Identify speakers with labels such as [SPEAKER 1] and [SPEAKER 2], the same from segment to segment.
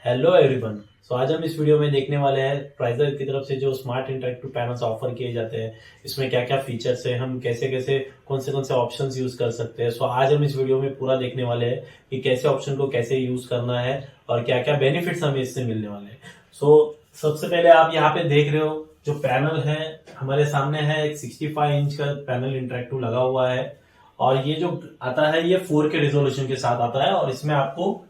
[SPEAKER 1] Hello everyone. सो आज हम इस वीडियो में देखने वाले हैं प्राइजर की तरफ से जो स्मार्ट इंटरेक्टिव पैनल्स ऑफर किए जाते हैं, इसमें क्या क्या फीचर्स है, हम कैसे कैसे कौन से ऑप्शंस यूज कर सकते हैं। सो आज हम इस वीडियो में पूरा देखने वाले हैं कि कैसे ऑप्शन को कैसे यूज करना है और क्या क्या बेनिफिट्स हमें इससे मिलने वाले हैं। सो सबसे पहले आप यहाँ पे देख रहे हो जो पैनल है हमारे सामने है, एक 65 इंच का पैनल इंटरेक्टिव लगा हुआ है और ये जो आता है ये 4K रिजोल्यूशन के साथ आता है और इसमें आपको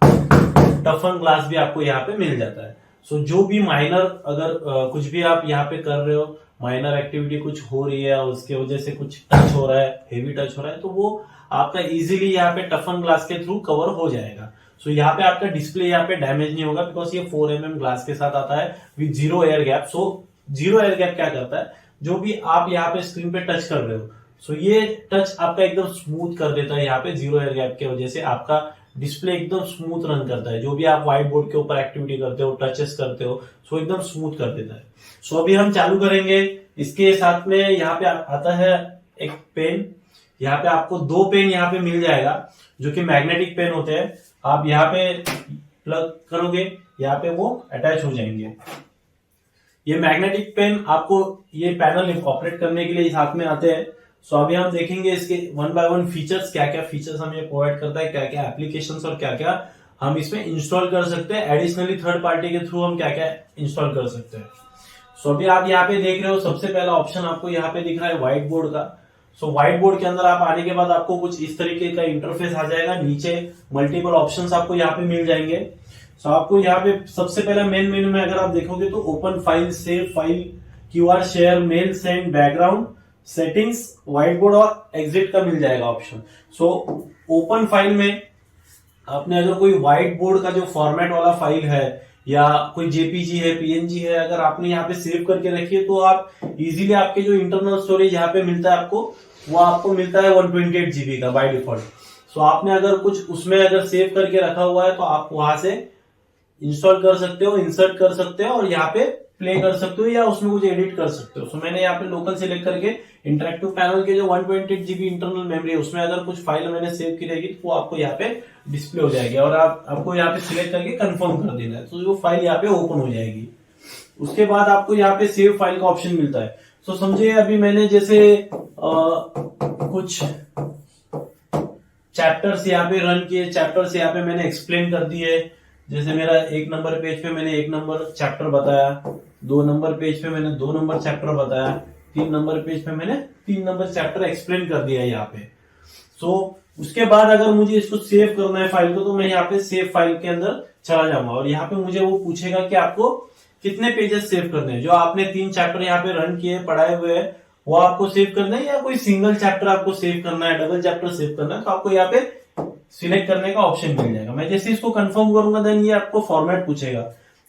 [SPEAKER 1] टफन ग्लास भी आपको यहाँ पे मिल जाता है। सो जो भी माइनर अगर कुछ भी आप यहाँ पे कर रहे हो, माइनर एक्टिविटी कुछ हो रही है और उसके वजह से कुछ टच हो रहा है, हेवी टच हो रहा है, तो वो आपका इजीली यहाँ पे टफन ग्लास के थ्रू कवर हो जाएगा। सो यहाँ पे आपका डिस्प्ले यहाँ पे डैमेज नहीं होगा बिकॉज ये 4mm ग्लास के साथ आता है with zero air gap. So zero air gap क्या करता है, जो भी आप यहाँ पे स्क्रीन पे टच कर रहे हो, सो ये टच आपका एकदम स्मूथ कर देता है। यहाँ पे जीरो एयर गैप की वजह से आपका डिस्प्ले एकदम स्मूथ रन करता है। जो भी आप व्हाइट बोर्ड के ऊपर एक्टिविटी करते हो, टचेस करते हो, सो एकदम स्मूथ कर देता है। सो अभी हम चालू करेंगे। इसके साथ में यहाँ पे आता है एक पेन। यहाँ पे आपको दो पेन यहाँ पे मिल जाएगा जो कि मैग्नेटिक पेन होते हैं। आप यहाँ पे प्लग करोगे, यहाँ पे वो अटैच हो जाएंगे। ये मैग्नेटिक पेन आपको ये पैनल ऑपरेट करने के लिए साथ में आते हैं। सो अभी हम देखेंगे इसके वन बाय वन फीचर्स, क्या क्या फीचर्स हमें प्रोवाइड करता है, क्या क्या एप्लीकेशंस और क्या क्या हम इसमें इंस्टॉल कर सकते हैं। एडिशनली थर्ड पार्टी के थ्रू हम क्या क्या इंस्टॉल कर सकते हैं। सो अभी आप यहाँ पे देख रहे हो, सबसे पहला ऑप्शन आपको यहाँ पे दिख रहा है व्हाइट बोर्ड का। सो व्हाइट बोर्ड के अंदर आप आने के बाद आपको कुछ इस तरीके का इंटरफेस आ जाएगा। नीचे मल्टीपल ऑप्शंस आपको यहाँ पे मिल जाएंगे। सो आपको यहाँ पे सबसे पहले मेन मेन्यू में अगर आप देखोगे तो open file, save file, QR share, mail send, background, settings, white board और एग्जिट का मिल जाएगा ऑप्शन। सो ओपन फाइल में आपने अगर कोई व्हाइट बोर्ड का जो फॉर्मेट वाला फाइल है या कोई जेपीजी है, पीएनजी है, अगर आपने यहाँ पे सेव करके रखी है तो आप इजीली आपके जो इंटरनल स्टोरेज यहाँ पे मिलता है आपको, वो आपको मिलता है 128 GB का बाय डिफॉल्ट। सो आपने अगर कुछ उसमें अगर सेव करके रखा हुआ है तो आप वहां से इंस्टॉल कर सकते हो, इंसर्ट कर सकते हो और यहाँ पे प्ले कर सकते हो या उसमें कुछ एडिट कर सकते हो। सो मैंने यहाँ पे लोकल सिलेक्ट करके इंटरेक्टिव पैनल के जो 128 GB इंटरनल मेमोरी है उसमें अगर कुछ फाइल मैंने सेव की रहेगी तो वो आपको यहाँ पे डिस्प्ले हो जाएगी और आपको यहाँ पे सिलेक्ट करके कंफर्म कर देना है तो जो फाइल यहाँ पे ओपन हो जाएगी। उसके बाद आपको यहाँ पे सेव फाइल का ऑप्शन मिलता है। सो समझिए अभी मैंने जैसे कुछ चैप्टर्स यहाँ पे रन किए, चैप्टर्स यहाँ पे मैंने एक्सप्लेन कर दिए। जैसे मेरा 1 नंबर पेज पे मैंने 1 नंबर चैप्टर बताया, 2 नंबर पेज पे मैंने 2 नंबर चैप्टर बताया, 3 नंबर पेज पे मैंने 3 नंबर चैप्टर एक्सप्लेन कर दिया है यहाँ पे। सो उसके बाद अगर मुझे इसको सेव करना है फाइल को तो मैं यहाँ पे सेव फाइल के अंदर चला जाऊंगा और यहाँ पे मुझे वो पूछेगा कि आपको कितने पेजेस सेव करने हैं। जो आपने 3 चैप्टर यहाँ पे रन किए, पढ़ाए हुए हैं, वो आपको सेव करना है या कोई सिंगल चैप्टर आपको सेव करना है, डबल चैप्टर सेव करना है, तो आपको यहाँ पे सिलेक्ट करने का ऑप्शन मिल जाएगा। मैं जैसे इसको कंफर्म करूंगा देन ये आपको फॉर्मेट पूछेगा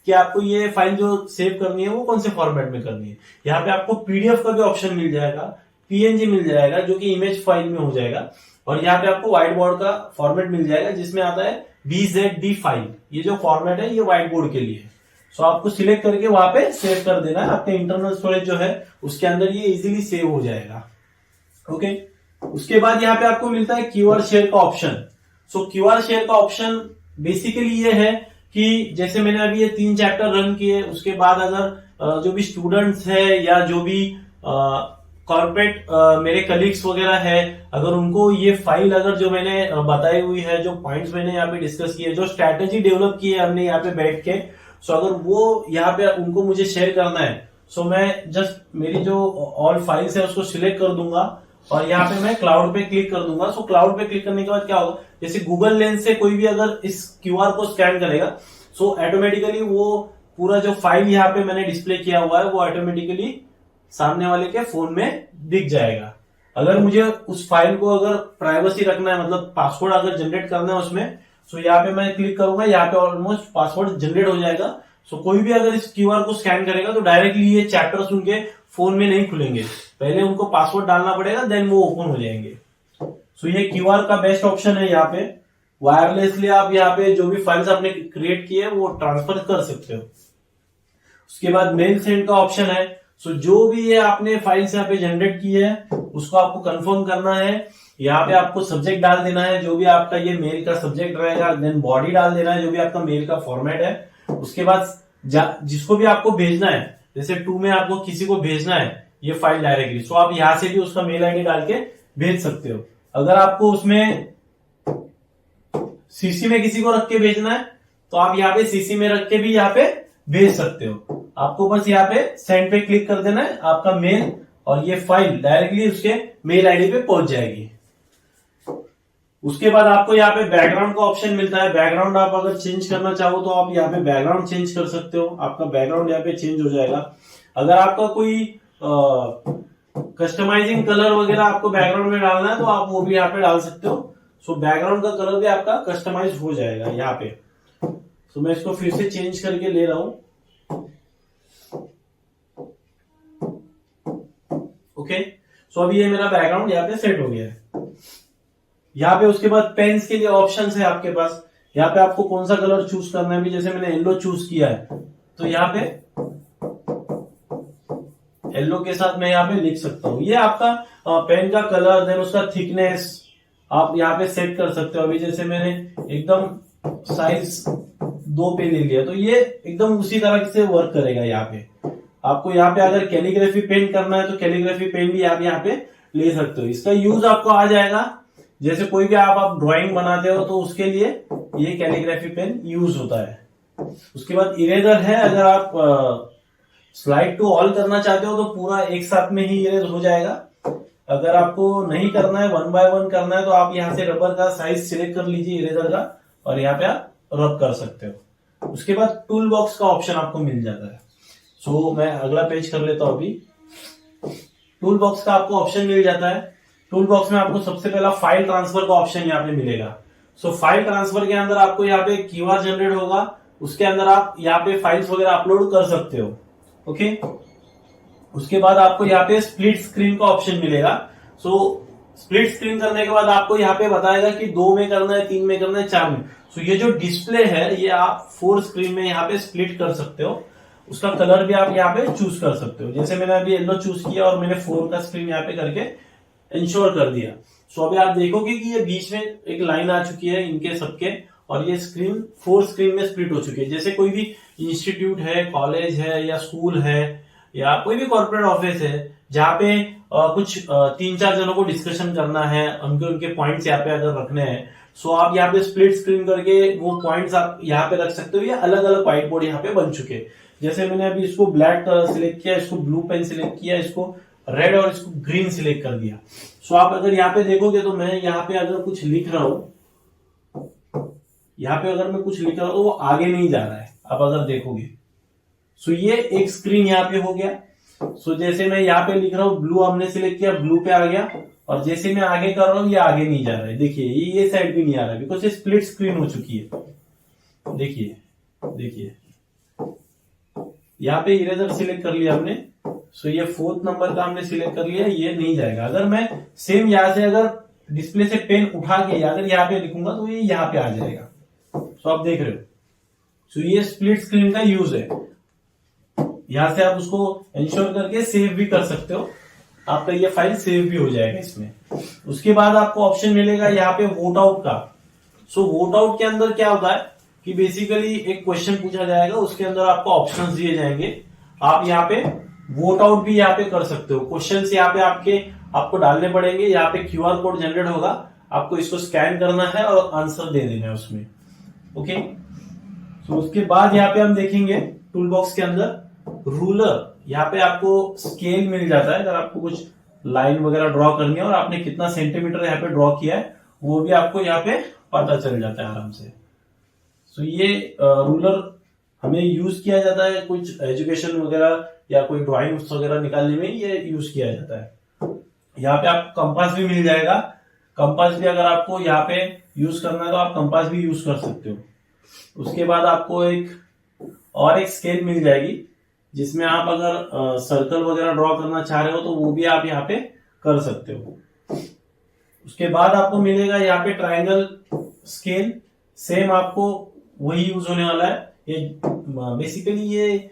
[SPEAKER 1] कि आपको ये फाइल जो सेव करनी है वो कौन से फॉर्मेट में करनी है। यहाँ पे आपको पीडीएफ का भी ऑप्शन मिल जाएगा, पीएनजी मिल जाएगा जो कि इमेज फाइल में हो जाएगा और यहाँ पे आपको व्हाइट बोर्ड का फॉर्मेट मिल जाएगा जिसमें आता है BZD फाइल। ये जो फॉर्मेट है ये व्हाइट बोर्ड के लिए। सो आपको सिलेक्ट करके वहां पे सेव कर देना है। आपके इंटरनल स्टोरेज जो है उसके अंदर ये इजीली सेव हो जाएगा। ओके, उसके बाद यहाँ पे आपको मिलता है क्यूआर शेयर का ऑप्शन। सो क्यूआर शेयर का ऑप्शन बेसिकली ये है कि जैसे मैंने अभी ये 3 चैप्टर रन किए, उसके बाद अगर जो भी स्टूडेंट्स है या जो भी कॉर्पोरेट मेरे कलीग्स वगैरह है, अगर उनको ये फाइल अगर जो मैंने बताई हुई है, जो पॉइंट्स मैंने यहाँ पे डिस्कस किए, जो स्ट्रैटेजी डेवलप की है हमने यहाँ पे बैठ के, सो अगर वो यहाँ पे उनको मुझे शेयर करना है, सो मैं जस्ट मेरी जो ऑल फाइल्स है उसको सिलेक्ट कर दूंगा और यहाँ पे मैं क्लाउड पे क्लिक कर दूंगा। सो क्लाउड पे क्लिक करने के बाद क्या होगा, जैसे गूगल लेंस से कोई भी अगर इस क्यूआर को स्कैन करेगा सो ऑटोमेटिकली वो पूरा जो फाइल यहाँ पे मैंने डिस्प्ले किया हुआ है वो ऑटोमेटिकली सामने वाले के फोन में दिख जाएगा। अगर मुझे उस फाइल को अगर प्राइवेसी रखना है, मतलब पासवर्ड अगर जनरेट करना है उसमें, सो यहाँ पे मैं क्लिक करूंगा, यहाँ पे ऑलमोस्ट पासवर्ड जनरेट हो जाएगा। सो कोई भी अगर इस क्यूआर को स्कैन करेगा तो डायरेक्टली ये चैप्टर्स उनके फोन में नहीं खुलेंगे, पहले उनको पासवर्ड डालना पड़ेगा देन वो ओपन हो जाएंगे। सो ये क्यूआर का बेस्ट ऑप्शन है। यहाँ पे वायरलेसली आप यहाँ पे जो भी फाइल्स आपने क्रिएट किए है वो ट्रांसफर कर सकते हो। उसके बाद मेल सेंड का ऑप्शन है। सो जो भी ये आपने फाइल्स यहाँ पे जनरेट की है उसको आपको कंफर्म करना है। यहाँ पे आपको सब्जेक्ट डाल देना है जो भी आपका ये मेल का सब्जेक्ट रहेगा, देन बॉडी डाल देना है जो भी आपका मेल का फॉर्मेट है, उसके बाद जिसको भी आपको भेजना है, जैसे 2 में आपको किसी को भेजना है ये फाइल डायरेक्टली, सो आप यहां से भी उसका मेल आईडी डाल के भेज सकते हो। अगर आपको उसमें सीसी में किसी को रख के भेजना है तो आप यहाँ पे सीसी में रख के भी यहाँ पे भेज सकते हो। आपको बस यहाँ पे सेंड पे क्लिक कर देना है, आपका मेल और ये फाइल डायरेक्टली उसके मेल आईडी पे पहुंच जाएगी। उसके बाद आपको यहाँ पे बैकग्राउंड का ऑप्शन मिलता है। बैकग्राउंड आप अगर चेंज करना चाहो तो आप यहाँ पे बैकग्राउंड चेंज कर सकते हो, आपका बैकग्राउंड यहाँ पे चेंज हो जाएगा। अगर आपका कोई कस्टमाइजिंग कलर वगैरह आपको बैकग्राउंड में डालना है तो आप वो भी यहाँ पे डाल सकते हो। सो बैकग्राउंड का कलर भी आपका कस्टमाइज हो जाएगा यहाँ पे। तो मैं इसको फिर से चेंज करके ले रहा हूं। ओके, सो अभी ये मेरा बैकग्राउंड यहाँ पे सेट हो गया है। यहाँ पे उसके बाद पेन्स के लिए ऑप्शंस है आपके पास। यहाँ पे आपको कौन सा कलर चूज करना है, भी जैसे मैंने येलो चूज किया है तो यहाँ पे येलो के साथ मैं यहाँ पे लिख सकता हूँ। ये आपका पेन का कलर, देन उसका थिकनेस आप यहाँ पे सेट कर सकते हो। अभी जैसे मैंने एकदम साइज 2 पे ले लिया तो ये एकदम उसी तरह से वर्क करेगा। यहाँ पे आपको यहाँ पे अगर कैलीग्राफी पेन करना है तो कैलीग्राफी पेन भी आप यहाँ पे ले सकते हो। इसका यूज आपको आ जाएगा, जैसे कोई भी आप ड्राइंग बनाते हो तो उसके लिए ये कैलीग्राफी पेन यूज होता है। उसके बाद इरेजर है, अगर आप स्लाइड टू ऑल करना चाहते हो तो पूरा एक साथ में ही इरेज हो जाएगा। अगर आपको नहीं करना है, 1 बाय 1 करना है तो आप यहाँ से रबर का साइज सिलेक्ट कर लीजिए इरेजर का और यहाँ पे आप रब कर सकते हो। उसके बाद टूल बॉक्स का ऑप्शन आपको मिल जाता है। सो मैं अगला पेज कर लेता हूं। अभी टूल बॉक्स का आपको ऑप्शन मिल जाता है। टूल बॉक्स में आपको सबसे पहला फाइल ट्रांसफर का ऑप्शन यहाँ पे मिलेगा। सो फाइल ट्रांसफर के अंदर आपको यहाँ पे क्यूआर जनरेट होगा, उसके अंदर आप यहाँ पे फाइल्स वगैरह अपलोड कर सकते हो। ओके, उसके बाद आपको यहाँ पे स्प्लिट स्क्रीन का ऑप्शन मिलेगा। सो स्प्लिट स्क्रीन करने के बाद आपको यहाँ पे बताएगा कि 2 में करना है, 3 में करना है, 4 में। सो ये जो डिस्प्ले है ये आप 4 स्क्रीन में यहाँ पे स्प्लिट कर सकते हो। उसका कलर भी आप यहाँ पे चूज कर सकते हो। जैसे मैंने अभी येलो चूज किया और मैंने 4 का स्क्रीन यहाँ पे करके इंश्योर कर दिया। सो अभी आप देखोगे कि ये बीच में एक लाइन आ चुकी है इनके सबके और ये स्क्रीन 4 स्क्रीन में स्प्लिट हो चुकी है। जैसे कोई भी इंस्टीट्यूट है, कॉलेज है या स्कूल है या कोई भी कॉर्पोरेट ऑफिस है जहाँ पे कुछ 3-4 जनों को डिस्कशन करना है, उनके पॉइंट्स यहाँ पे अगर रखने हैं, सो आप यहाँ पे स्प्लिट स्क्रीन करके वो पॉइंट्स आप यहाँ पे रख सकते हो। ये अलग अलग व्हाइट बोर्ड यहाँ पे बन चुके हैं। जैसे मैंने अभी इसको ब्लैक कलर सिलेक्ट किया, इसको ब्लू पेन सिलेक्ट किया, इसको रेड और इसको ग्रीन सिलेक्ट कर दिया। सो आप अगर यहाँ पे देखोगे तो मैं यहाँ पे अगर कुछ लिख रहा हूं, यहाँ पे अगर मैं कुछ लिख रहा हूं तो वो आगे नहीं जा रहा है। आप अगर देखोगे सो ये एक स्क्रीन यहाँ पे हो गया। सो जैसे मैं यहाँ पे लिख रहा हूँ, ब्लू हमने सिलेक्ट किया, ब्लू पे आ गया और जैसे मैं आगे कर रहा हूँ ये आगे नहीं जा रहा है। देखिए ये साइड भी नहीं आ रहा है बिकॉज ये स्प्लिट स्क्रीन हो चुकी है। देखिए देखिए यहाँ पे इरेजर सिलेक्ट कर लिया हमने। सो ये 4th नंबर का हमने सिलेक्ट कर लिया, ये नहीं जाएगा। अगर मैं सेम यहाँ से अगर डिस्प्ले से पेन उठा के अगर यहाँ पे लिखूंगा तो ये यहाँ पे आ जाएगा। सो आप देख रहे हो। सो ये स्प्लिट स्क्रीन का यूज है। यहां से आप उसको इंश्योर करके सेव भी कर सकते हो, आपका ये फाइल सेव भी हो जाएगा इसमें। उसके बाद आपको ऑप्शन मिलेगा यहाँ पे वोट आउट का। सो वोट आउट के अंदर क्या होता है कि बेसिकली एक क्वेश्चन पूछा जाएगा, उसके अंदर आपको ऑप्शंस दिए जाएंगे। आप यहाँ पे वोट आउट भी यहाँ पे कर सकते हो। क्वेश्चंस यहाँ पे आपको डालने पड़ेंगे। यहाँ पे क्यूआर कोड जनरेट होगा, आपको इसको स्कैन करना है और आंसर दे देना है उसमें। ओके, तो उसके बाद यहाँ पे हम देखेंगे टूल बॉक्स के अंदर रूलर। यहाँ पे आपको स्केल मिल जाता है, अगर आपको कुछ लाइन वगैरह ड्रॉ करनी है और आपने कितना सेंटीमीटर यहाँ पे ड्रॉ किया है वो भी आपको यहाँ पे पता चल जाता है आराम से। सो ये रूलर हमें यूज किया जाता है कुछ एजुकेशन वगैरह या कोई ड्राइंग वगैरह निकालने में ये यूज किया जाता है। यहाँ पे आपको कंपास भी मिल जाएगा। कंपास भी अगर आपको यहाँ पे यूज करना है तो आप कंपास भी यूज कर सकते हो। उसके बाद आपको एक स्केल मिल जाएगी जिसमें आप अगर सर्कल वगैरह ड्रॉ करना चाह रहे हो तो वो भी आप यहाँ पे कर सकते हो। उसके बाद आपको मिलेगा यहाँ पे ट्रायंगल स्केल। सेम आपको वही यूज होने वाला है। ये बेसिकली ये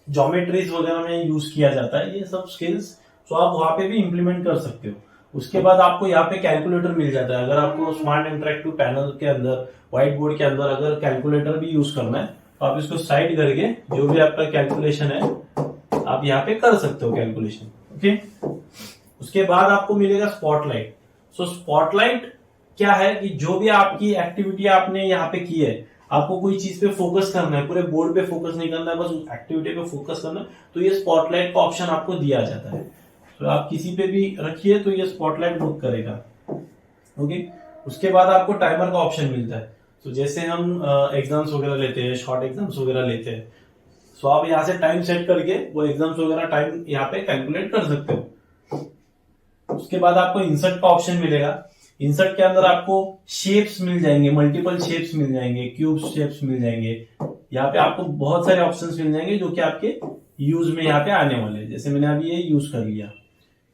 [SPEAKER 1] ज्योमेट्रीज वगैरह में यूज किया जाता है ये सब स्केल्स। तो आप वहां पे भी इंप्लीमेंट कर सकते हो। उसके बाद आपको यहाँ पे कैलकुलेटर मिल जाता है। अगर आपको स्मार्ट इंटरेक्टिव पैनल के अंदर, व्हाइट बोर्ड के अंदर अगर कैलकुलेटर भी यूज करना है तो आप इसको साइड करके जो भी आपका कैलकुलेशन है आप यहाँ पे कर सकते हो कैलकुलेशन। ओके, उसके बाद आपको मिलेगा स्पॉटलाइट। सो स्पॉटलाइट क्या है कि जो भी आपकी एक्टिविटी आपने यहाँ पे की है, आपको कोई चीज पे फोकस करना है, पूरे बोर्ड पे फोकस नहीं करना है, बस उस एक्टिविटी पे फोकस करना है, तो ये स्पॉटलाइट का ऑप्शन आपको दिया जाता है। तो आप किसी पे भी रखिए तो ये स्पॉटलाइट बुक करेगा। ओके, उसके बाद आपको टाइमर का ऑप्शन मिलता है। तो जैसे हम एग्जाम्स वगैरह लेते हैं, शॉर्ट एग्जाम्स वगैरह लेते हैं, तो आप यहाँ से टाइम सेट करके वो एग्जाम्स वगैरह टाइम यहाँ पे कैलकुलेट कर सकते हो। उसके बाद आपको इंसर्ट का ऑप्शन मिलेगा। इंसर्ट के अंदर आपको शेप्स मिल जाएंगे, मल्टीपल शेप्स मिल जाएंगे, क्यूब शेप्स मिल जाएंगे। यहाँ पे आपको बहुत सारे ऑप्शंस मिल जाएंगे जो कि आपके यूज में यहाँ पे आने वाले हैं। जैसे मैंने अभी ये यूज कर लिया,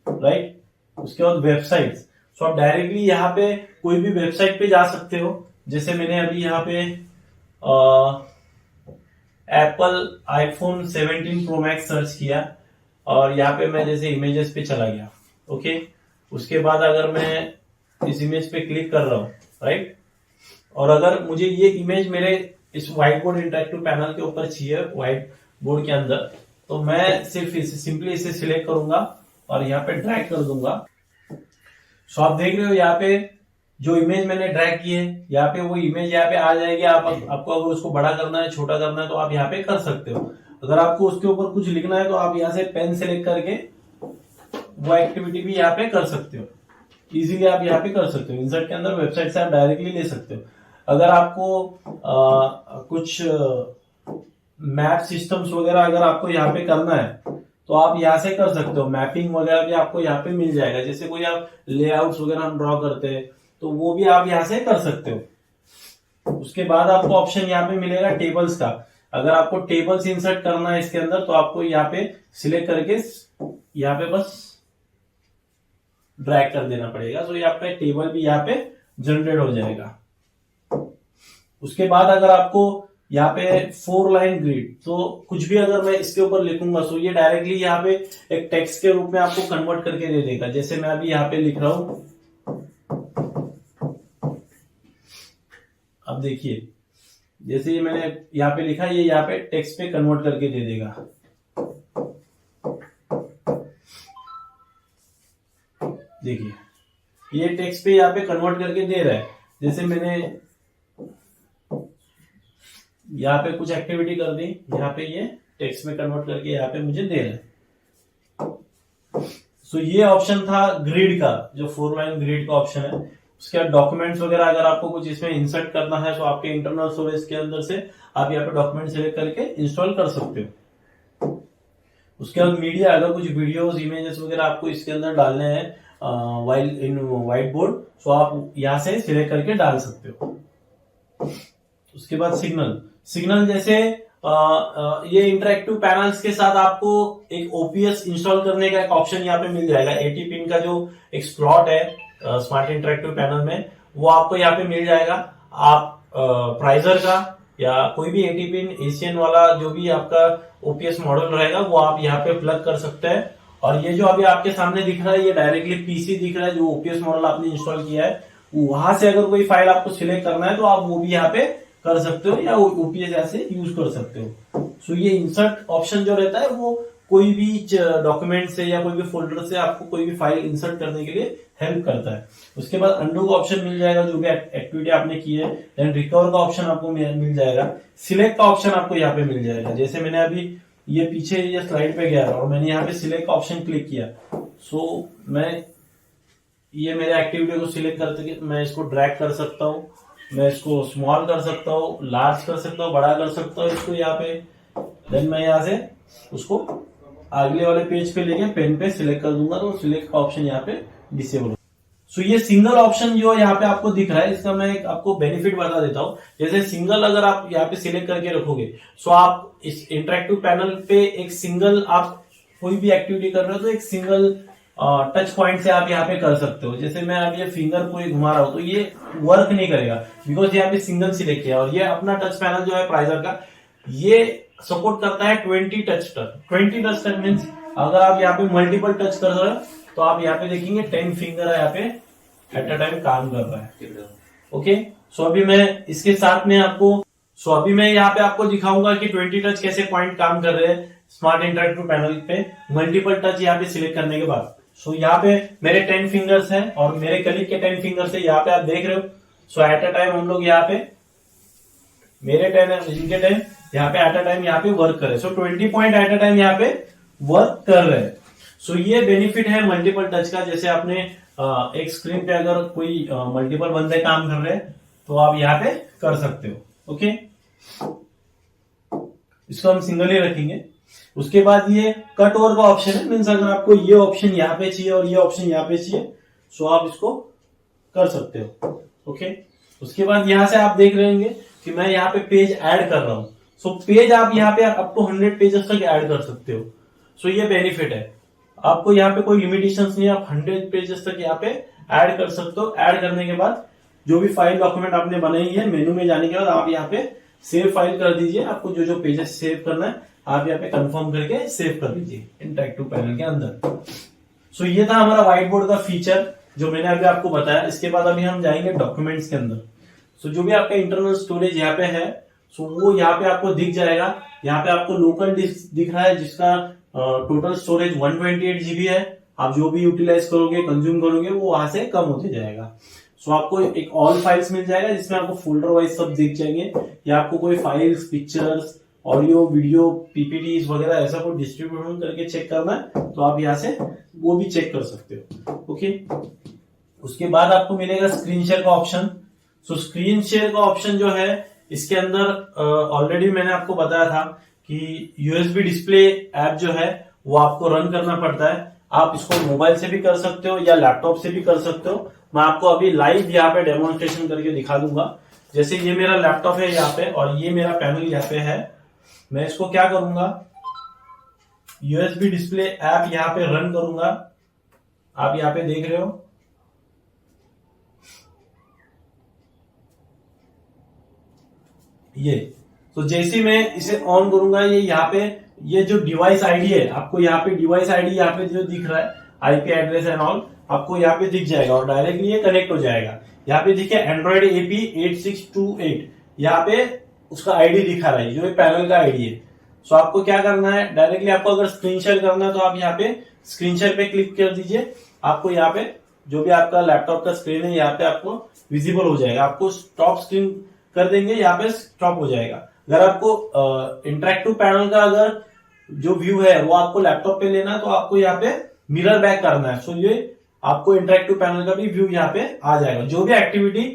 [SPEAKER 1] राइट। उसके बाद वेबसाइट, सो आप डायरेक्टली यहाँ पे कोई भी वेबसाइट पे जा सकते हो। जैसे मैंने अभी यहाँ पे Apple iPhone 17 pro max search किया और यहाँ पे मैं जैसे इमेजेस पे चला गया। ओके, उसके बाद अगर मैं इस इमेज पे क्लिक कर रहा हूं, राइट, और अगर मुझे ये इमेज मेरे इस व्हाइट बोर्ड इंटरेक्टिव पैनल के ऊपर चाहिए, व्हाइट बोर्ड के अंदर, तो मैं सिर्फ इसे सिंपली इसे सिलेक्ट करूंगा और यहाँ पे ड्रैग कर दूंगा। सो आप देख रहे हो यहाँ पे जो इमेज मैंने ड्रैग की है, यहाँ पे वो इमेज यहाँ पे आ जाएगी। आपको अगर उसको बड़ा करना है, छोटा करना है, तो आप यहाँ पे कर सकते हो। अगर आपको उसके ऊपर कुछ लिखना है तो आप यहाँ से पेन सेलेक्ट करके वो एक्टिविटी भी यहाँ पे कर सकते हो। इजीली आप यहाँ पे कर सकते हो। इंसर्ट के अंदर वेबसाइट से आप डायरेक्टली ले सकते हो। अगर आपको कुछ मैप सिस्टम्स वगैरह अगर आपको यहाँ पे करना है तो आप यहाँ से कर सकते हो। मैपिंग वगैरह भी आपको यहाँ पे मिल जाएगा। जैसे कोई आप लेआउट्स वगैरह हम ड्रॉ करते हैं तो वो भी आप यहाँ से कर सकते हो। उसके बाद आपको ऑप्शन यहाँ पे मिलेगा टेबल्स का। अगर आपको टेबल्स इंसर्ट करना है इसके अंदर तो आपको यहाँ पे सिलेक्ट करके यहाँ पे बस ड्रैग कर देना पड़ेगा। तो ये आपका टेबल भी यहाँ पे जनरेट हो जाएगा। उसके बाद अगर आपको यहाँ पे 4 लाइन ग्रिड, तो कुछ भी अगर मैं इसके ऊपर लिखूंगा तो ये डायरेक्टली यहाँ पे एक टेक्स्ट के रूप में आपको कन्वर्ट करके दे देगा। जैसे मैं अभी यहाँ पे लिख रहा हूं, अब देखिए जैसे ये मैंने यहाँ पे लिखा, ये यहाँ पे टेक्स्ट पे कन्वर्ट करके दे देगा। देखिए ये टेक्स्ट पे यहाँ पे कन्वर्ट करके दे रहा है। जैसे मैंने यहाँ पे कुछ एक्टिविटी कर दी, यहाँ पे ये टेक्स्ट में कन्वर्ट करके यहाँ पे मुझे दे रहा है। सो ये ऑप्शन था ग्रिड का, जो 4 लाइन ग्रिड का ऑप्शन है। उसके बाद डॉक्यूमेंट्स वगैरह अगर आपको कुछ इसमें इंसर्ट करना है तो आपके इंटरनल स्टोरेज के अंदर से आप यहाँ पे डॉक्यूमेंट सेलेक्ट करके इंस्टॉल कर सकते हो। उसके बाद मीडिया, अगर कुछ वीडियोस, इमेजेस वगैरह आपको इसके अंदर डालने हैं वाइल इन व्हाइट बोर्ड, तो आप यहाँ से सिलेक्ट करके डाल सकते हो। उसके बाद सिग्नल जैसे ये इंटरेक्टिव पैनल्स के साथ आपको एक ओपीएस इंस्टॉल करने का एक ऑप्शन यहाँ पे मिल जाएगा। 80 पिन का जो एक स्लॉट है स्मार्ट इंटरेक्टिव पैनल में, वो आपको यहाँ पे मिल जाएगा। आप प्राइजर का या कोई भी 80 पिन एशियन वाला जो भी आपका ओपीएस मॉडल रहेगा वो आप यहाँ पे प्लग कर सकते हैं। और ये जो अभी आपके सामने दिख रहा है ये डायरेक्टली पीसी दिख रहा है, जो ओपीएस मॉडल आपने इंस्टॉल किया है। वहां से अगर कोई फाइल आपको सिलेक्ट करना है तो आप वो भी यहाँ पे कर सकते हो या ओपीएस ऐसे यूज कर सकते हो। सो ये इंसर्ट ऑप्शन जो रहता है वो कोई भी डॉक्यूमेंट से या कोई भी फोल्डर से आपको कोई भी फाइल इंसर्ट करने के लिए हेल्प करता है। उसके बाद अंडू का ऑप्शन मिल जाएगा, जो भी एक्टिविटी आपने की है। देन रिकवर का ऑप्शन आपको मिल जाएगा। सिलेक्ट का ऑप्शन आपको यहाँ पे मिल जाएगा। जैसे मैंने अभी ये पीछे ये स्लाइड पे गया और मैंने यहाँ पे सिलेक्ट का ऑप्शन क्लिक किया, सो मैं ये मेरे एक्टिविटी को सिलेक्ट करके मैं इसको ड्रैग कर सकता हूँ, मैं इसको स्मॉल कर सकता हूँ, लार्ज कर सकता हूँ, बड़ा कर सकता हूँ इसको यहाँ पे। देन मैं यहाँ से उसको अगले वाले पेज पे लेके पेन पे सिलेक्ट कर दूंगा तो सिलेक्ट का ऑप्शन यहाँ पे डिसेबल। सो ये सिंगल ऑप्शन जो यहाँ पे आपको दिख रहा है, इसका मैं एक आपको बेनिफिट बता देता हूँ। जैसे सिंगल अगर आप यहाँ पे सिलेक्ट करके रखोगे, सो आप इस इंटरेक्टिव पैनल पे एक सिंगल, आप कोई भी एक्टिविटी कर रहे हो तो एक सिंगल टच पॉइंट से आप यहाँ पे कर सकते हो। जैसे मैं अब ये फिंगर पूरी घुमा रहा हूं तो ये वर्क नहीं करेगा बिकॉज यहाँ पे सिंगल सिलेक्ट किया। और ये अपना टच पैनल जो है प्राइजर का, ये सपोर्ट करता है 20 टच तक। 20 टच तक मीन्स अगर आप यहाँ पे मल्टीपल टच कर रहे हो तो आप यहाँ पे देखेंगे 10 फिंगर यहाँ पे एट अ टाइम काम कर रहा है। ओके, सो अभी मैं इसके साथ में आपको अभी मैं यहाँ पे आपको दिखाऊंगा कि 20 टच कैसे पॉइंट काम कर रहे हैं स्मार्ट इंटरैक्टिव पैनल पे मल्टीपल टच यहाँ पे सिलेक्ट करने के बाद। सो यहाँ पे मेरे 10 फिंगर्स हैं और मेरे कलीग के 10 फिंगर्स है, यहाँ पे आप देख रहे हो। सो एट अ टाइम हम लोग यहाँ पे मेरे 10 है, इनके 10 यहाँ पे एट अ टाइम यहाँ पे वर्क कर रहे हैं। सो 20 पॉइंट एट अ टाइम यहाँ पे वर्क कर रहे हैं। सो ये बेनिफिट है मल्टीपल टच का। जैसे आपने एक स्क्रीन पे अगर कोई मल्टीपल बंदे काम कर रहे हैं तो आप यहाँ पे कर सकते हो। ओके, इसको हम सिंगल ही रखेंगे। उसके बाद ये कट ओवर का ऑप्शन है, मीन्स अगर आपको ये ऑप्शन यहाँ पे चाहिए और ये ऑप्शन यहाँ पे चाहिए सो आप इसको कर सकते हो। ओके, उसके बाद यहाँ से आप देख रहे होंगे कि मैं यहाँ पे पेज ऐड कर रहा हूं। सो पेज आप यहाँ पे अप टू 100 पेजेस तक ऐड कर सकते हो। सो ये बेनिफिट है, आपको यहाँ पे कोई लिमिटेशंस नहीं है, आप 100 पेजेस तक यहाँ पे ऐड कर सकते हो। ऐड करने के बाद जो भी फाइल डॉक्यूमेंट आपने बनाई है, मेनू में जाने के बाद आप यहाँ पे सेव फाइल कर दीजिए। आपको जो जो पेजेस सेव करना है आप यहाँ पे कंफर्म करके सेव कर दीजिए इंटरैक्टिव पैनल के अंदर। सो ये था हमारा व्हाइट बोर्ड का फीचर जो मैंने अभी आपको बताया। इसके बाद अभी हम जाएंगे डॉक्यूमेंट्स के अंदर। सो जो भी आपका इंटरनल स्टोरेज यहाँ पे है सो वो यहाँ पे आपको दिख जाएगा। यहाँ पे आपको लोकल डिस्क दिख रहा है जिसका टोटल स्टोरेज 128 GB है। आप जो भी यूटिलाइज करोगे, कंज्यूम करोगे, वो वहां से कम होते जाएगा। सो आपको एक ऑल फाइल्स मिल जाएगा जिसमें आपको फोल्डर वाइज सब दिख जाएंगे, या आपको कोई files, pictures, audio, video, PPTs वगैरह ऐसा कोई डिस्ट्रीब्यूशन करके चेक करना है तो आप यहाँ से वो भी चेक कर सकते हो। ओके, उसके बाद आपको मिलेगा स्क्रीन शेयर का ऑप्शन। सो स्क्रीन शेयर का ऑप्शन जो है इसके अंदर ऑलरेडी मैंने आपको बताया था कि यूएसबी डिस्प्ले ऐप जो है वो आपको रन करना पड़ता है। आप इसको मोबाइल से भी कर सकते हो या लैपटॉप से भी कर सकते हो। मैं आपको अभी लाइव यहाँ पे डेमोन्स्ट्रेशन करके दिखा दूंगा। जैसे ये मेरा लैपटॉप है यहाँ पे और ये मेरा पैनल यहाँ पे है। मैं इसको क्या करूंगा, यूएसबी डिस्प्ले ऐप यहाँ पे रन करूंगा। आप यहाँ पे देख रहे हो ये। तो जैसे मैं इसे ऑन करूंगा ये यहाँ पे ये जो डिवाइस आईडी है, आपको यहाँ पे डिवाइस आईडी यहाँ पे जो दिख रहा है, आईपी एड्रेस एंड ऑल आपको यहाँ पे दिख जाएगा और डायरेक्टली ये कनेक्ट हो जाएगा। यहाँ पे देखिए एंड्रॉइड एपी 8628 यहाँ पे उसका आईडी दिखा रहा है, जो पैनल का आईडी है। सो आपको क्या करना है, डायरेक्टली आपको अगर स्क्रीन शेयर करना है तो आप यहाँ पे स्क्रीन शेयर पे क्लिक कर दीजिए। आपको यहाँ पे जो भी आपका लैपटॉप का स्क्रीन है यहाँ पे आपको विजिबल हो जाएगा। आपको स्टॉप स्क्रीन कर देंगे, यहाँ पे स्टॉप हो जाएगा। अगर आपको इंटरैक्टिव पैनल का अगर जो व्यू है वो आपको लैपटॉप पे लेना है तो आपको यहाँ पे मिरर बैक करना है। सो ये आपको इंटरैक्टिव पैनल का भी व्यू यहाँ पे आ जाएगा। जो भी एक्टिविटी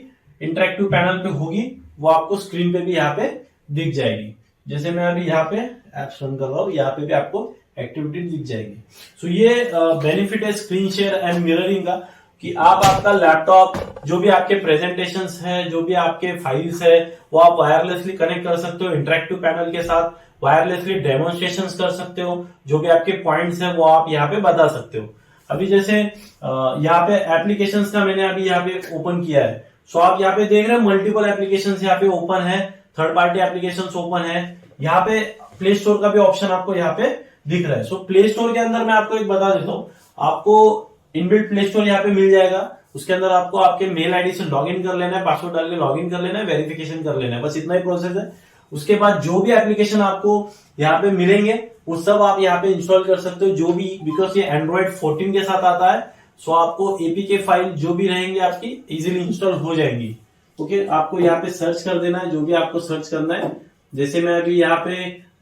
[SPEAKER 1] इंटरैक्टिव पैनल पे होगी वो आपको स्क्रीन पे भी यहाँ पे दिख जाएगी। जैसे मैं अभी यहाँ पे एप्स रन कर रहा हूँ, यहाँ पे भी आपको एक्टिविटी दिख जाएगी। सो ये बेनिफिट है स्क्रीन शेयर एंड मिररिंग का कि आप आपका लैपटॉप जो भी आपके प्रेजेंटेशंस हैं, जो भी आपके फाइल्स है वो आप वायरलेसली कनेक्ट कर सकते हो इंटरैक्टिव पैनल के साथ। वायरलेसली डेमोन्स्ट्रेशंस कर सकते हो, जो भी आपके पॉइंट्स हैं वो आप यहाँ पे बता सकते हो। अभी जैसे यहाँ पे एप्लीकेशंस का मैंने अभी यहाँ पे ओपन किया है। सो आप यहाँ पे देख रहे हैं मल्टीपल एप्लीकेशंस यहाँ पे ओपन है, थर्ड पार्टी एप्लीकेशंस ओपन है। यहाँ पे प्ले स्टोर का भी ऑप्शन आपको यहाँ पे दिख रहा है। सो प्ले स्टोर के अंदर मैं आपको एक बता देता हूँ, आपको इनबिल्ट प्ले स्टोर यहाँ पे मिल जाएगा। उसके अंदर आपको आपके मेल आईडी से लॉगिन कर लेना है, पासवर्ड डाल के लॉगिन कर लेना है, वेरिफिकेशन कर लेना है, बस इतना ही प्रोसेस है। उसके बाद जो भी एप्लीकेशन आपको यहाँ पे मिलेंगे वो सब आप यहाँ पे इंस्टॉल कर सकते हो, जो भी, बिकॉज ये एंड्रॉइड 14 के साथ आता है। सो आपको एपीके फाइल जो भी रहेंगे आपकी इजीली इंस्टॉल हो जाएंगी। ओके, आपको यहाँ पे सर्च कर देना है जो भी आपको सर्च करना है। जैसे मैं अभी यहाँ पे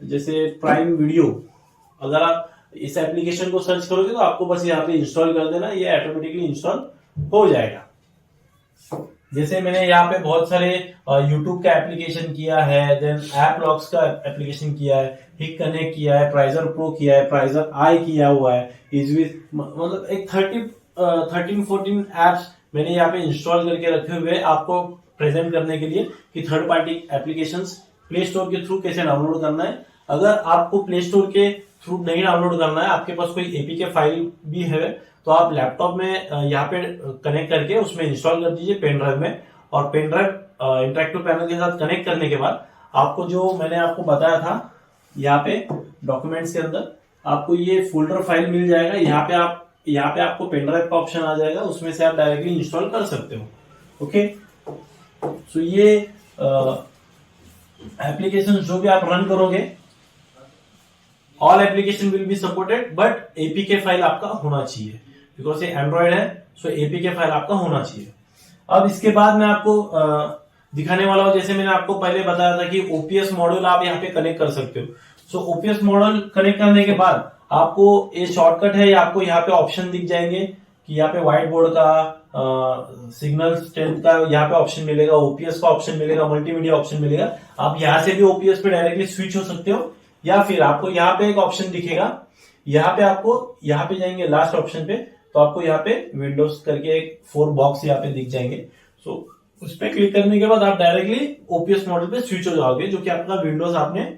[SPEAKER 1] जैसे प्राइम वीडियो, अगर आप इस एप्लीकेशन को सर्च करोगे तो आपको बस यहाँ पे इंस्टॉल कर देना, ये ऑटोमेटिकली इंस्टॉल हो जाएगा। जैसे मैंने यहाँ पे बहुत सारे YouTube का एप्लीकेशन किया है, देन ऐप लॉक्स का एप्लीकेशन किया है, हिक कनेक्ट किया है, प्राइजर प्रो किया है, प्राइजर आई किया हुआ है, इजविथ, मतलब एक 13-14 एप्स मैंने यहाँ पे इंस्टॉल करके रखे हुए आपको प्रेजेंट करने के लिए कि third party applications play store के थ्रू कैसे डाउनलोड करना है। अगर आपको प्ले स्टोर के थ्रू नहीं डाउनलोड करना है, आपके पास कोई एपीके फाइल भी है तो आप लैपटॉप में यहाँ पे कनेक्ट करके उसमें इंस्टॉल कर दीजिए पेन ड्राइव में। और पेन ड्राइव इंटरैक्टिव पैनल के साथ कनेक्ट करने के बाद आपको जो मैंने आपको बताया था यहाँ पे डॉक्यूमेंट्स के अंदर आपको ये फोल्डर फाइल मिल जाएगा। यहाँ पे आप यहाँ पे आपको पेनड्राइव का ऑप्शन आ जाएगा, उसमें से आप डायरेक्टली इंस्टॉल कर सकते हो। ओके, सो ये एप्लीकेशन जो भी आप रन करोगे, all application will be supported, but APK file आपका होना चाहिए, बिकॉज ये एंड्रॉइड है, सो एपीके फाइल आपका होना चाहिए। अब इसके बाद मैं आपको दिखाने वाला हूं, जैसे मैंने आपको पहले बताया था कि ओपीएस मॉड्यूल आप यहाँ पे कनेक्ट कर सकते हो। सो ओपीएस मॉड्यूल कनेक्ट करने के बाद आपको ये शॉर्टकट है, आपको यहाँ पे ऑप्शन दिख जाएंगे कि यहाँ पे व्हाइट बोर्ड का, सिग्नल स्ट्रेंथ का यहाँ पे ऑप्शन मिलेगा, ओपीएस का ऑप्शन मिलेगा, मल्टीमीडिया ऑप्शन मिलेगा। आप यहाँ से भी ओपीएस पे डायरेक्टली स्विच हो सकते हो, या फिर आपको यहाँ पे एक ऑप्शन दिखेगा, यहाँ पे आपको यहाँ पे जाएंगे लास्ट ऑप्शन पे, तो आपको यहाँ पे विंडोज करके एक 4 बॉक्स यहाँ पे दिख जाएंगे। सो उस पर क्लिक करने के बाद आप डायरेक्टली ओपीएस मॉडल पे स्विच हो जाओगे, जो कि आपका विंडोज आपने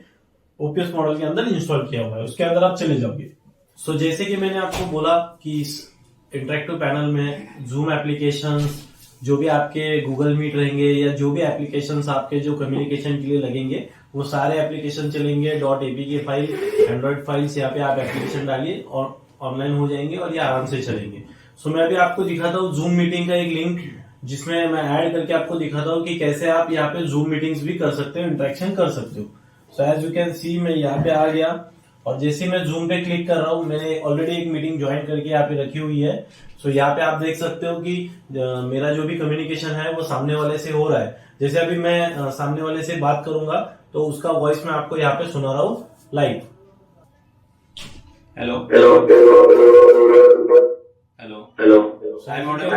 [SPEAKER 1] ओपीएस मॉडल के अंदर इंस्टॉल किया हुआ है, उसके अंदर आप चले जाओगे। सो जैसे कि मैंने आपको बोला कि इस इंटरेक्टिव पैनल में जूम एप्लीकेशन, जो भी आपके गूगल मीट रहेंगे या जो भी एप्लीकेशन आपके जो कम्युनिकेशन के लिए लगेंगे, वो सारे एप्लीकेशन चलेंगे। .apk फाइल, एंड्रॉइड फाइल्स, यहाँ पे आप एप्लीकेशन डालिए और ऑनलाइन हो जाएंगे और ये आराम से चलेंगे। सो मैं अभी आपको दिखाता हूँ जूम मीटिंग का एक लिंक, जिसमें मैं ऐड करके आपको दिखाता हूँ कि कैसे आप यहाँ पे जूम मीटिंग्स भी कर सकते हो, इंटरेक्शन कर सकते हो। So as you can see, मैं यहाँ पे आ गया और जैसे मैं जूम पे क्लिक कर रहा हूँ, मैंने ऑलरेडी एक मीटिंग ज्वाइन करके यहाँ पे रखी हुई है। सो यहाँ पे आप देख सकते हो कि मेरा जो भी कम्युनिकेशन है वो सामने वाले से हो रहा है। जैसे अभी मैं सामने वाले से बात करूंगा तो उसका वॉइस मैं आपको यहाँ पे सुना रहा हूँ live. Hello hello hello hello, I am audible?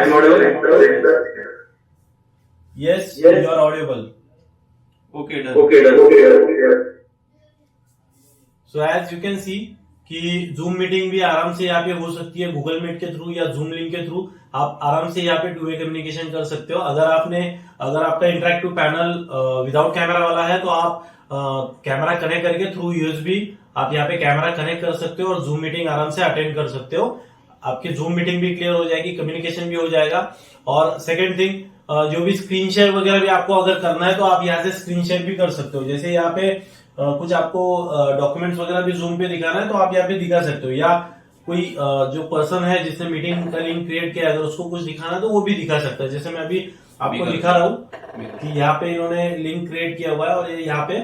[SPEAKER 1] Yes, you are audible. Okay, done. So as you can see कि जूम मीटिंग भी आराम से यहाँ पे हो सकती है, गूगल मीट के थ्रू या जूम लिंक के थ्रू आप आराम से यहाँ पे 2 वे कम्युनिकेशन कर सकते हो। अगर आपका इंटरेक्टिव पैनल विदाउट कैमरा वाला है, तो आप कैमरा कनेक्ट करके थ्रू यूएसबी आप यहाँ पे कैमरा कनेक्ट कर सकते हो और जूम मीटिंग आराम से अटेंड कर सकते हो। आपकी जूम मीटिंग भी क्लियर हो जाएगी, कम्युनिकेशन भी हो जाएगा। और सेकेंड थिंग, जो भी स्क्रीन शेयर वगैरह भी आपको अगर करना है, तो आप यहाँ से स्क्रीन शेयर भी कर सकते हो। जैसे यहाँ पे कुछ आपको डॉक्यूमेंट्स वगैरह भी जूम पे दिखाना है, तो आप यहाँ पे दिखा सकते हो, या कोई जो पर्सन है जिसने मीटिंग का लिंक क्रिएट किया है, अगर उसको कुछ दिखाना है तो वो भी दिखा सकता है। जैसे मैं अभी आपको दिखा रहा हूँ कि यहाँ पे इन्होंने लिंक क्रिएट किया हुआ है और यहाँ पे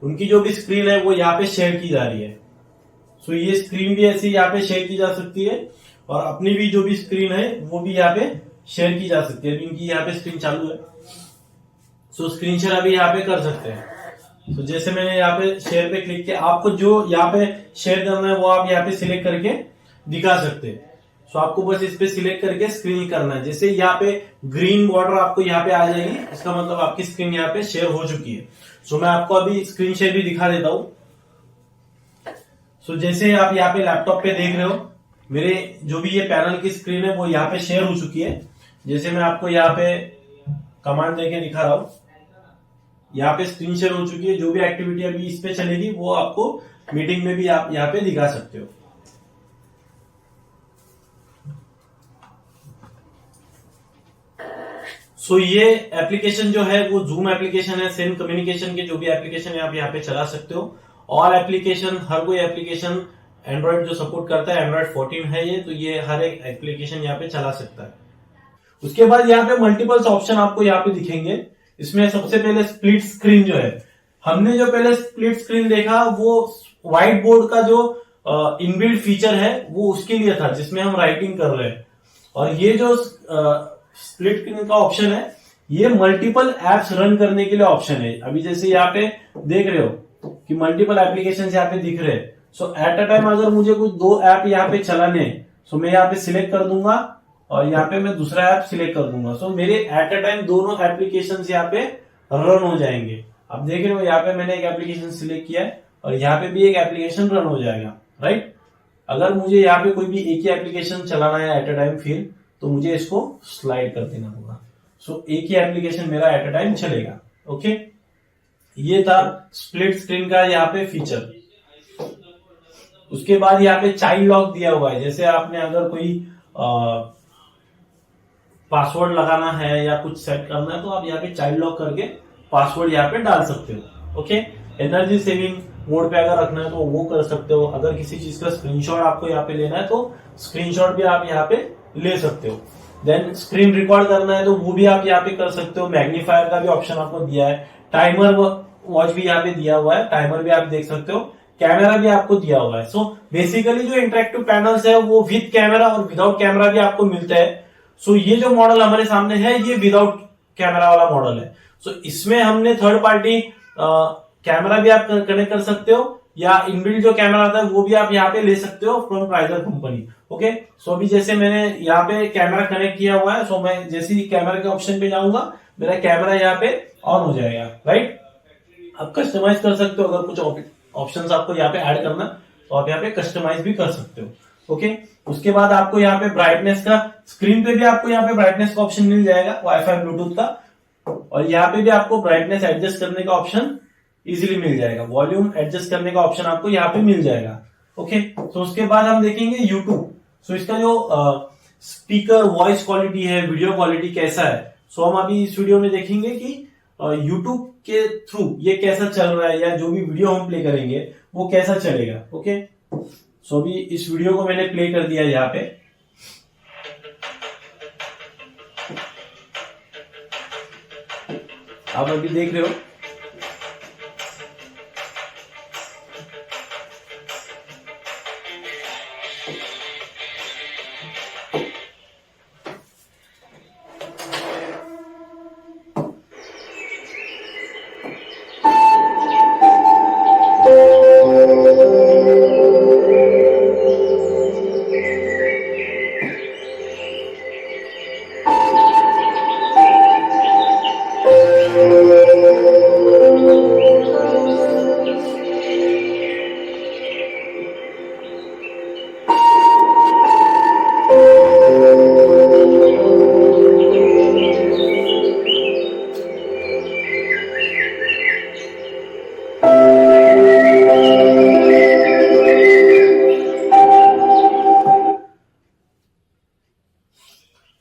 [SPEAKER 1] उनकी जो भी स्क्रीन है वो यहाँ पे शेयर की जा रही है। सो ये स्क्रीन भी ऐसे यहाँ पे शेयर की जा सकती है और अपनी भी जो भी स्क्रीन है वो भी यहाँ पे शेयर की जा सकती है। इनकी यहाँ पे स्क्रीन चालू है, सो स्क्रीन शेयर अभी यहाँ पे कर सकते हैं। तो जैसे मैंने यहाँ पे शेयर पे क्लिक किया, आपको जो यहाँ पे शेयर करना है वो आप यहाँ पे सिलेक्ट करके दिखा सकते हैं। सो आपको बस इस पे सिलेक्ट करके स्क्रीन करना है। जैसे यहाँ पे ग्रीन बॉर्डर आपको यहाँ पे आ जाएगी, इसका मतलब आपकी स्क्रीन यहाँ पे शेयर हो चुकी है। सो मैं आपको अभी स्क्रीन शेयर भी दिखा देता हूँ। सो जैसे आप यहाँ पे लैपटॉप पे देख रहे हो, मेरे जो भी ये पैनल की स्क्रीन है वो यहाँ पे शेयर हो चुकी है। जैसे मैं आपको यहाँ पे कमांड देके दिखा रहा हूँ, यहाँ पे स्क्रीन शेयर हो चुकी है। जो भी एक्टिविटी अभी इस पे चलेगी वो आपको मीटिंग में भी आप यहाँ पे दिखा सकते हो। सो ये एप्लीकेशन जो है वो जूम एप्लीकेशन है। सेम कम्युनिकेशन के जो भी एप्लीकेशन है आप यहाँ पे चला सकते हो। ऑल एप्लीकेशन, हर कोई एप्लीकेशन एंड्रॉइड जो सपोर्ट करता है, एंड्रॉइड 14 है ये, तो ये हर एक एप्लीकेशन यहाँ पे चला सकता है। उसके बाद यहाँ पे मल्टीपल्स ऑप्शन आपको यहाँ पे दिखेंगे। इसमें सबसे पहले स्प्लिट स्क्रीन जो है, हमने जो पहले स्प्लिट स्क्रीन देखा वो व्हाइट बोर्ड का जो इनबिल्ट फीचर है वो उसके लिए था, जिसमें हम राइटिंग कर रहे हैं। और ये जो स्प्लिट स्क्रीन का ऑप्शन है, ये मल्टीपल एप्स रन करने के लिए ऑप्शन है। अभी जैसे यहाँ पे देख रहे हो कि मल्टीपल एप्लीकेशन यहाँ पे दिख रहे हैं। सो एट अ टाइम अगर मुझे कुछ 2 ऐप यहाँ पे चलाने, सो मैं यहाँ पे सिलेक्ट कर दूंगा और यहाँ पे मैं दूसरा ऐप सिलेक्ट कर दूंगा। सो मेरे एट अ टाइम दोनों एप्लीकेशन यहाँ पे रन हो जाएंगे। अब देख रहे हो यहाँ पे मैंने एक एप्लीकेशन सिलेक्ट किया है और यहाँ पे भी एक एप्लीकेशन रन हो जाएगा, राइट। अगर मुझे यहाँ पे कोई भी एक ही एप्लीकेशन चलाना है एट अ टाइम फिर, तो मुझे इसको स्लाइड कर देना होगा। सो एक ही एप्लीकेशन मेरा एट अ टाइम चलेगा। ओके, ये था स्प्लिट स्क्रीन का यहाँ पे फीचर। उसके बाद यहाँ पे चाइल्ड लॉक दिया हुआ है। जैसे आपने अगर कोई पासवर्ड लगाना है या कुछ सेट करना है, तो आप यहाँ पे चाइल्ड लॉक करके पासवर्ड यहाँ पे डाल सकते हो। ओके, एनर्जी सेविंग, मोड पे अगर रखना है तो वो कर सकते हो। अगर किसी चीज का स्क्रीनशॉट आपको यहाँ पे लेना है तो स्क्रीनशॉट भी आप यहाँ पे ले सकते हो। देन स्क्रीन रिकॉर्ड करना है तो वो भी आप यहाँ पे कर सकते हो। मैग्नीफायर का भी ऑप्शन आपको दिया है। टाइमर वॉच भी यहाँ पे दिया हुआ है, टाइमर भी आप देख सकते हो। कैमरा भी आपको दिया हुआ है। सो बेसिकली जो इंटरेक्टिव पैनल्स है वो विद कैमरा और विदाउट कैमरा भी आपको मिलता है। सो ये जो मॉडल हमारे सामने है ये विदाउट कैमरा वाला मॉडल है। सो इसमें हमने थर्ड पार्टी कैमरा भी आप कनेक्ट कर सकते हो या इनबिल्ट जो कैमरा आता है वो भी आप यहाँ पे ले सकते हो फ्रॉम प्राइजर कंपनी। ओके, सो अभी जैसे मैंने यहाँ पे कैमरा कनेक्ट किया हुआ है, सो मैं जैसे ही कैमरा के ऑप्शन पे जाऊंगा मेरा कैमरा यहाँ पे ऑन हो जाएगा, राइट। आप कस्टमाइज कर सकते हो, अगर कुछ ऑप्शंस आपको यहाँ पे ऐड करना तो आप यहाँ पे कस्टमाइज भी कर सकते हो। ओके, उसके बाद आपको यहाँ पे ब्राइटनेस का, स्क्रीन पे भी आपको यहाँ पे ब्राइटनेस का ऑप्शन मिल जाएगा वाईफाई ब्लूटूथ का, और यहाँ पे भी आपको ब्राइटनेस एडजस्ट करने का ऑप्शन इजीली मिल जाएगा। वॉल्यूम एडजस्ट करने का ऑप्शन आपको यहाँ पे मिल जाएगा। ओके, तो उसके बाद हम देखेंगे यूट्यूब। सो इसका जो स्पीकर वॉइस क्वालिटी है, वीडियो क्वालिटी कैसा है, सो हम अभी इस वीडियो में देखेंगे कि यूट्यूब के थ्रू ये कैसा चल रहा है, या जो भी वीडियो हम प्ले करेंगे वो कैसा चलेगा। ओके, सो अभी इस वीडियो को मैंने प्ले कर दिया यहाँ पे। आप अभी देख रहे हो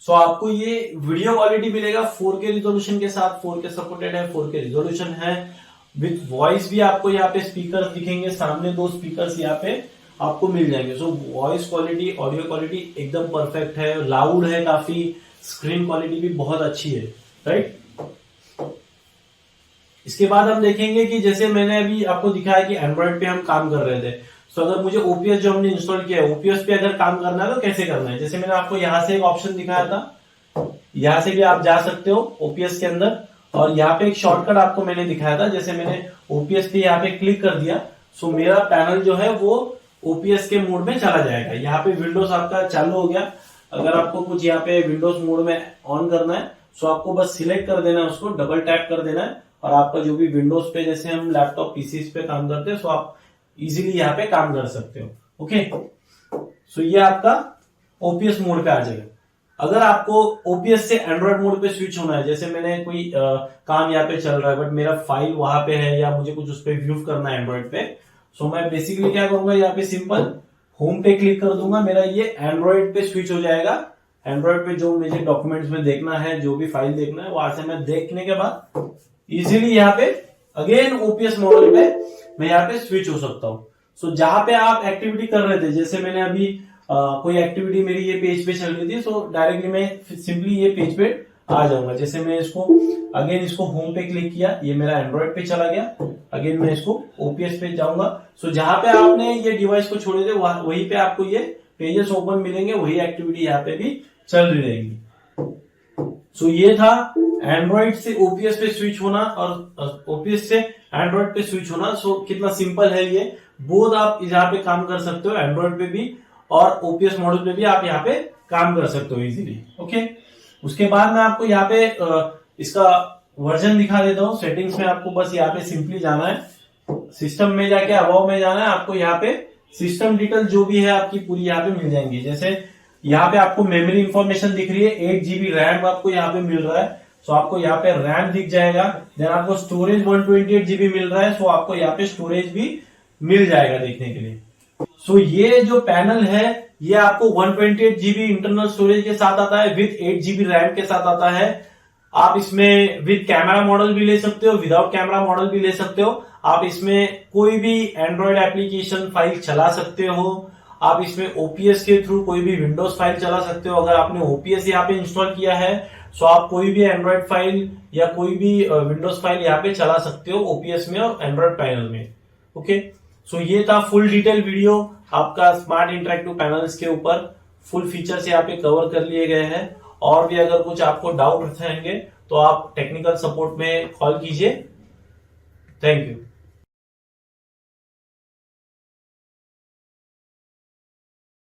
[SPEAKER 1] सो आपको ये वीडियो क्वालिटी मिलेगा 4K रिजोल्यूशन के साथ। 4K सपोर्टेड है, 4K रिजोल्यूशन है, विथ वॉइस भी आपको यहाँ पे स्पीकर दिखेंगे, सामने 2 स्पीकर्स यहाँ पे आपको मिल जाएंगे। So voice quality, audio quality एकदम परफेक्ट है, लाउड है काफी, स्क्रीन क्वालिटी भी बहुत अच्छी है, राइट। इसके बाद हम देखेंगे कि जैसे मैंने अभी आपको दिखाया कि एंड्रॉइड पे हम काम कर रहे थे, सो अगर मुझे ओपीएस जो हमने इंस्टॉल किया है ओपीएस पे अगर काम करना है तो कैसे करना है। जैसे मैंने आपको यहाँ से एक ऑप्शन दिखाया था, यहाँ से भी आप जा सकते हो ओपीएस के अंदर, और यहाँ पे एक शॉर्टकट आपको मैंने दिखाया था। जैसे मैंने ओपीएस पे यहाँ पे क्लिक कर दिया, सो मेरा पैनल जो है वो ओपीएस के मोड में चला जाएगा। यहाँ पे विंडोज आपका चालू हो गया। अगर आपको कुछ यहाँ पे विंडोज मोड में ऑन करना है, सो आपको बस सिलेक्ट कर देना है, उसको डबल टैप कर देना है, और आपका जो भी विंडोज पे जैसे हम लैपटॉप पीसी पे काम करते हैं, सो आप इजीली यहाँ पे काम कर सकते हो। ओके, सो ये आपका ओपीएस मोड पे आ जाएगा। अगर आपको ओपीएस से एंड्रॉइड मोड पे स्विच होना है, जैसे मैंने कोई काम यहाँ पे चल रहा है बट मेरा फाइल वहां पे है, या मुझे कुछ उस पर व्यू करना है एंड्रॉइड पे, सो मैं बेसिकली क्या करूंगा, यहाँ पे सिंपल होम पे क्लिक कर दूंगा, मेरा ये एंड्रॉइड पे स्विच हो जाएगा। एंड्रॉइड पे जो मुझे डॉक्यूमेंट्स में देखना है, जो भी फाइल देखना है, वहां से मैं देखने के बाद इजीली यहाँ पे अगेन ओपीएस मॉडल पे मैं यहाँ पे स्विच हो सकता हूँ। सो जहां पे आप एक्टिविटी कर रहे थे, जैसे मैंने अभी कोई एक्टिविटी मेरी ये पेज पे चल रही थी, सो डायरेक्टली मैं सिंपली ये पेज पे आ जाऊंगा। जैसे मैं इसको अगेन इसको होम पे क्लिक किया, ये मेरा एंड्रॉइड पे चला गया, अगेन मैं इसको ओपीएस पे जाऊंगा। सो जहां पे आपने ये डिवाइस को छोड़े थे वहीं पे आपको ये पेजेस ओपन मिलेंगे, वही एक्टिविटी यहाँ पे भी चल रही रहेगी। सो ये था एंड्रॉइड से ओपीएस पे स्विच होना और ओपीएस से एंड्रॉइड पे स्विच होना। सो कितना सिंपल है ये, बोथ आप यहाँ पे काम कर सकते हो, एंड्रॉइड पे भी और ओपीएस मॉडल पे भी आप यहाँ पे काम कर सकते हो इजीली। ओके, उसके बाद मैं आपको यहाँ पे इसका वर्जन दिखा देता हूँ। सेटिंग्स में आपको बस यहाँ पे सिंपली जाना है, सिस्टम में जाके अबाव में जाना है, आपको यहाँ पे सिस्टम डिटेल जो भी है आपकी पूरी यहाँ पे मिल जाएंगी। जैसे यहाँ पे आपको मेमोरी इंफॉर्मेशन दिख रही है, 8 GB रैम आपको यहाँ पे मिल रहा है, सो आपको यहाँ पे रैम दिख जाएगा। देन आपको स्टोरेज 128 GB मिल रहा है, सो आपको यहाँ पे स्टोरेज भी मिल जाएगा देखने के लिए। सो ये जो पैनल है ये आपको 128 GB इंटरनल स्टोरेज के साथ आता है, विथ 8 GB रैम के साथ आता है। आप इसमें विद कैमरा मॉडल भी ले सकते हो, विदाउट कैमरा मॉडल भी ले सकते हो। आप इसमें कोई भी एंड्रॉयड एप्लीकेशन फाइल चला सकते हो। आप इसमें ओपीएस के थ्रू कोई भी विंडोज फाइल चला सकते हो। अगर आपने ओपीएस यहाँ पे इंस्टॉल किया है तो आप कोई भी एंड्रॉयड फाइल या कोई भी विंडोज फाइल यहाँ पे चला सकते हो ओपीएस में और एंड्रॉयड पैनल में। ओके, सो ये था फुल डिटेल वीडियो आपका स्मार्ट इंटरैक्टिव पैनल्स के ऊपर। फुल फीचर्स यहाँ पे कवर कर लिए गए हैं। और भी अगर कुछ आपको डाउट रहेंगे तो आप टेक्निकल सपोर्ट में कॉल कीजिए। Thank you.